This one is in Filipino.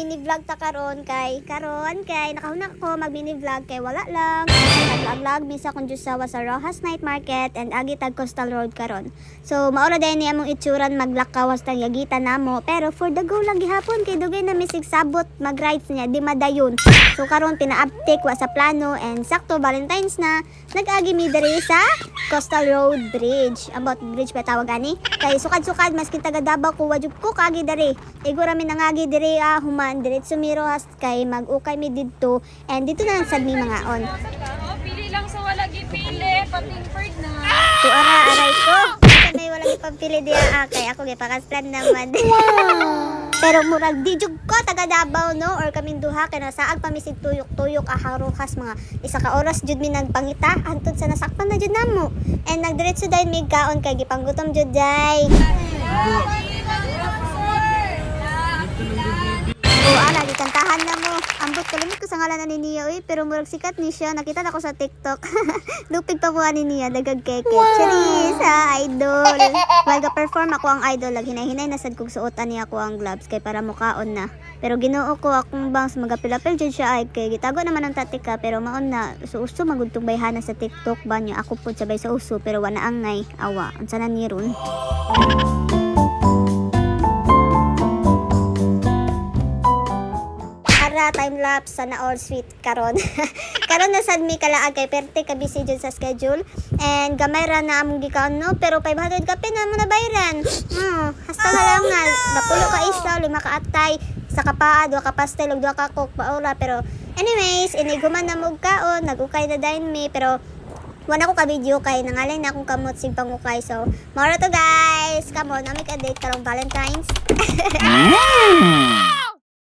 mini vlog ta karon kay nakahuna ko mag mini vlog kay wala lang nag-vlog misa kun jusawa sa Rojas Night Market and agi tag Coastal Road karon. So maura day ni among itsuran maglakawas tag yagitan namo pero for the go lang gihapon kay dugay na misig sabot mag-rides niya di madayon. So karon pina-uptake wa sa plano and sakto Valentine's na nag-agi mi diri sa Coastal Road Bridge. About bridge ba tawag ani? Kay sukad-sukad mas kita Davao ko wajud ko kagi diri. Igura mi nangagi diri human diretso mi Rojas kay mag-ukay mi didto and dito na sad mi mga on. Pili lang sa wala gipili, patingford na. So aray ko. May wala gipapili diya kay ako gipakasplan naman. Pero murag di jud ko taga Davao no or kaming duha kay nasaag pa misig tuyok-tuyok harukas mga isa ka oras jud mi nagpangita antud sa nasakpan na jud namo. And nagdiretso dayon mi kaon kay gipanggutom jud day. Ala, gikantahan na mo. Ambot kalimot ko sa ngalan ni Nia, pero murag sikat ni siya. Nakita na ko sa TikTok. Lupig pa buwan ni Nia, dagag keke. Charis, idol. While ga-perform ako ang idol, hinay-hinay nasad kong suotan niya ako ang gloves kay para mukaon na. Pero ginoo ko akong bangs magapil-apil dyan siya ay kay gitago naman ang tatika pero maon na so uso magudtong bayhana sa TikTok ba niya ako po sabay sa uso pero wala angay awa. Unsa na ni ron? Time lapse sana all sweet karon. Karon na sad mi kalaag kay perte ka busy jud sa schedule and gamay ra na among gikaon no pero 500 ka na mo na bayaran. Hasta na lang nga napulo ka isaw, 5 ka atay, sa kapaa, 2 ka pastel, 2 ka coke paora pero anyways iniguman na mo kaon, nagukay na dayon mi pero wala ko ka video kay nangalay na akong kamot sig pangukay so mao to guys. Come on, amik a date karong Valentine's.